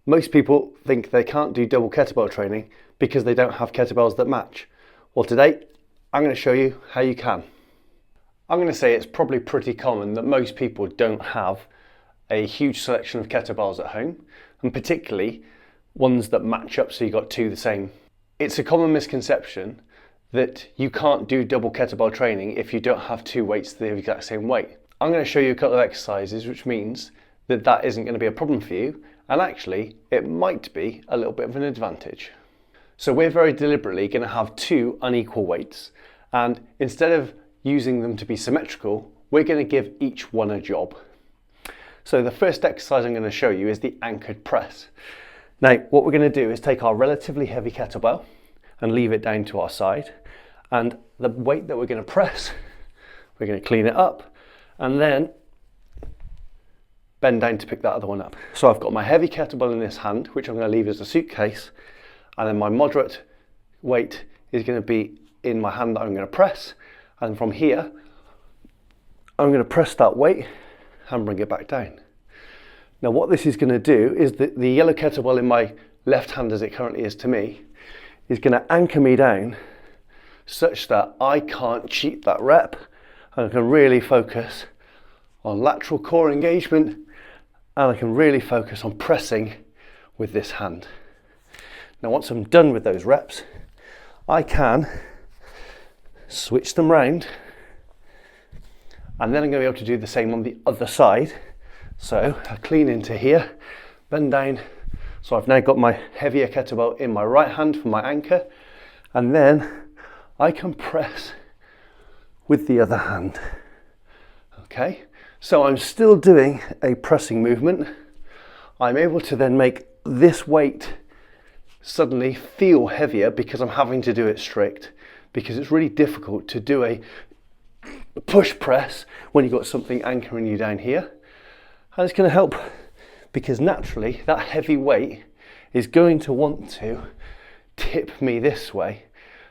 Most people think they can't do double kettlebell training because they don't have kettlebells that match. Well, today I'm going to show you how you can. I'm going to say it's probably pretty common that most people don't have a huge selection of kettlebells at home, and particularly ones that match up so you've got two the same. It's a common misconception that you can't do double kettlebell training if you don't have two weights the exact same weight. I'm going to show you a couple of exercises which means that that isn't going to be a problem for you, and actually it might be a little bit of an advantage. So we're very deliberately going to have two unequal weights, and instead of using them to be symmetrical, we're going to give each one a job. So the first exercise I'm going to show you is the anchored press. Now what we're going to do is take our relatively heavy kettlebell and leave it down to our side, and the weight that we're going to press, we're going to clean it up and then bend down to pick that other one up. So I've got my heavy kettlebell in this hand, which I'm going to leave as a suitcase, and then my moderate weight is going to be in my hand that I'm going to press, and from here I'm going to press that weight and bring it back down. Now what this is going to do is that the yellow kettlebell in my left hand, as it currently is to me, is going to anchor me down such that I can't cheat that rep, and I can really focus on lateral core engagement, and I can really focus on pressing with this hand. Now once I'm done with those reps, I can switch them round, and then I'm going to be able to do the same on the other side. So I clean into here, bend down, so I've now got my heavier kettlebell in my right hand for my anchor, and then I can press with the other hand. Okay, so I'm still doing a pressing movement. I'm able to then make this weight suddenly feel heavier because I'm having to do it strict, because it's really difficult to do a push press when you've got something anchoring you down here. And it's going to help because naturally that heavy weight is going to want to tip me this way.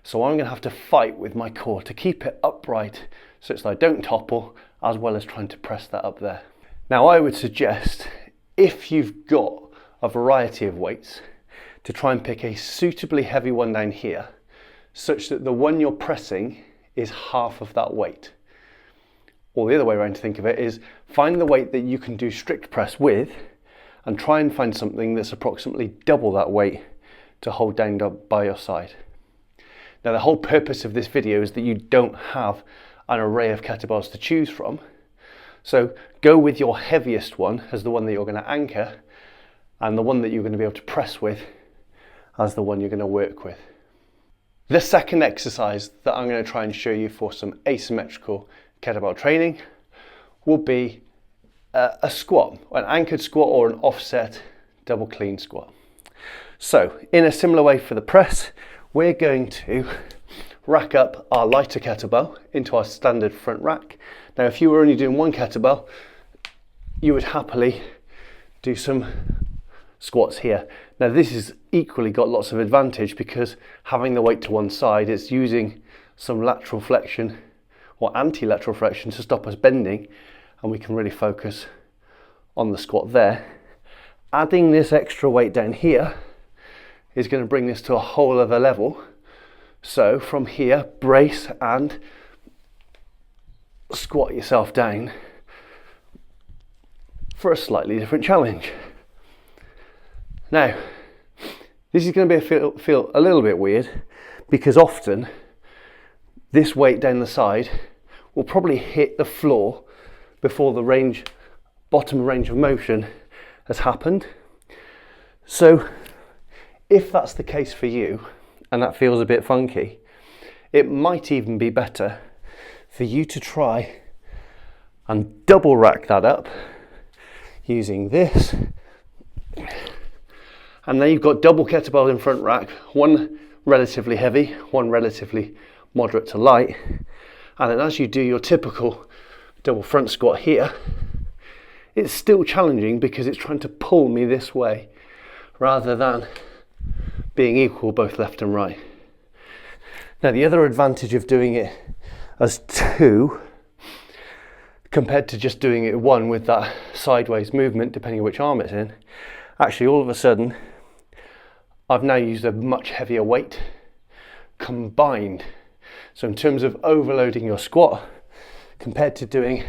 So I'm going to have to fight with my core to keep it upright such that I don't topple, as well as trying to press that up there. Now I would suggest, if you've got a variety of weights, to try and pick a suitably heavy one down here, such that the one you're pressing is half of that weight. Or the other way around to think of it is, find the weight that you can do strict press with, and try and find something that's approximately double that weight to hold down by your side. Now the whole purpose of this video is that you don't have an array of kettlebells to choose from. So go with your heaviest one as the one that you're going to anchor, and the one that you're going to be able to press with as the one you're going to work with. The second exercise that I'm going to try and show you for some asymmetrical kettlebell training will be a squat, an anchored squat or an offset double clean squat. So in a similar way for the press, we're going to rack up our lighter kettlebell into our standard front rack. Now if you were only doing one kettlebell, you would happily do some squats here. Now this has equally got lots of advantage because having the weight to one side, it's using some lateral flexion or anti-lateral flexion to stop us bending, and we can really focus on the squat there. Adding this extra weight down here is going to bring this to a whole other level. So from here, brace and squat yourself down for a slightly different challenge. Now, this is going to be feel a little bit weird, because often this weight down the side will probably hit the floor before the bottom range of motion has happened. So if that's the case for you and that feels a bit funky, it might even be better for you to try and double rack that up using this. And then you've got double kettlebell in front rack, one relatively heavy, one relatively moderate to light. And then as you do your typical double front squat here, it's still challenging because it's trying to pull me this way rather than being equal both left and right. Now the other advantage of doing it as two compared to just doing it one with that sideways movement depending on which arm it's in, actually all of a sudden I've now used a much heavier weight combined. So in terms of overloading your squat, compared to doing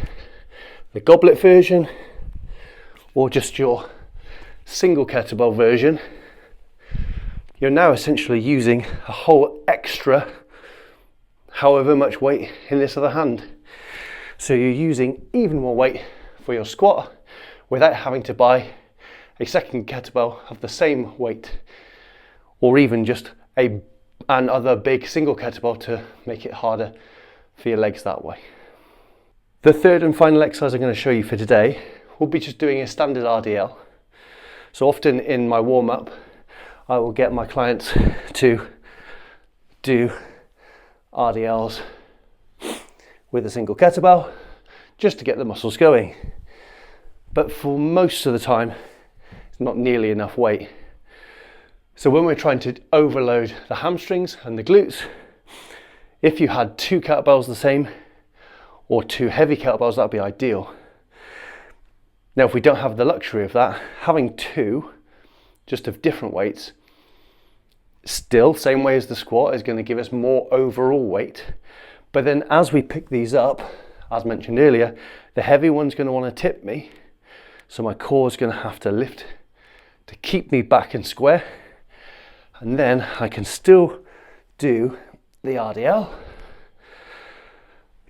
the goblet version or just your single kettlebell version, you're now essentially using a whole extra however much weight in this other hand. So you're using even more weight for your squat without having to buy a second kettlebell of the same weight, or even just another big single kettlebell to make it harder for your legs that way. The third and final exercise I'm going to show you for today will be just doing a standard RDL. So often in my warm-up, I will get my clients to do RDLs with a single kettlebell just to get the muscles going. But for most of the time, it's not nearly enough weight. So when we're trying to overload the hamstrings and the glutes, if you had 2 kettlebells the same, or 2 heavy kettlebells, that'd be ideal. Now, if we don't have the luxury of that, having 2 just of different weights, still same way as the squat, is going to give us more overall weight. But then as we pick these up, as mentioned earlier, the heavy one's going to want to tip me, so my core is going to have to lift to keep me back and square, and then I can still do the RDL,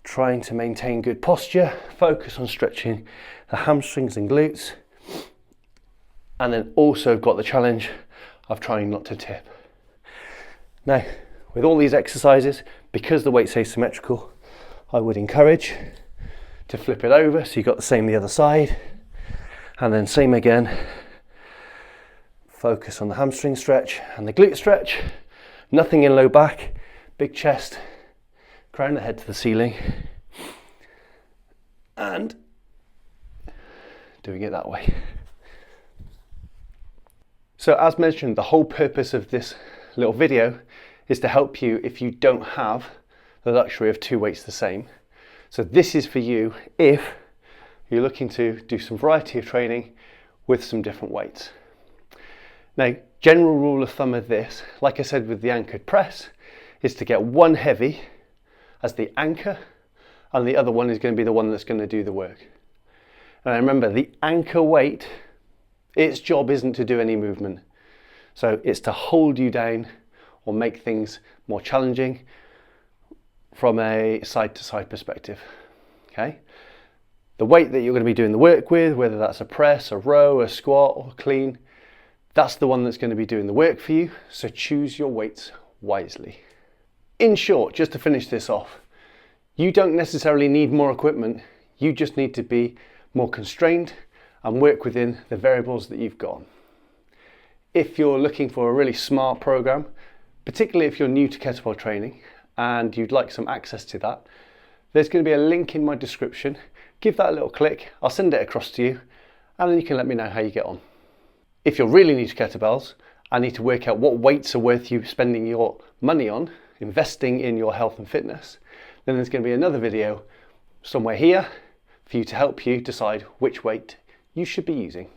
trying to maintain good posture, focus on stretching the hamstrings and glutes, and then also got the challenge of trying not to tip. Now, with all these exercises, because the weight's asymmetrical, I would encourage to flip it over so you've got the same the other side, and then same again. Focus on the hamstring stretch and the glute stretch, nothing in low back, big chest, crown the head to the ceiling, and doing it that way. So as mentioned, the whole purpose of this little video is to help you if you don't have the luxury of 2 weights the same. So this is for you if you're looking to do some variety of training with some different weights. Now, general rule of thumb of this, like I said with the anchored press, is to get one heavy as the anchor, and the other one is going to be the one that's going to do the work. And remember, the anchor weight, its job isn't to do any movement. So it's to hold you down or make things more challenging from a side-to-side perspective. Okay? The weight that you're going to be doing the work with, whether that's a press, a row, a squat, or clean, that's the one that's going to be doing the work for you. So choose your weights wisely. In short, just to finish this off, you don't necessarily need more equipment. You just need to be more constrained and work within the variables that you've got. If you're looking for a really smart program, particularly if you're new to kettlebell training and you'd like some access to that, there's going to be a link in my description. Give that a little click, I'll send it across to you, and then you can let me know how you get on. If you're really new to kettlebells and need to work out what weights are worth you spending your money on, investing in your health and fitness, then there's going to be another video somewhere here for you to help you decide which weight you should be using.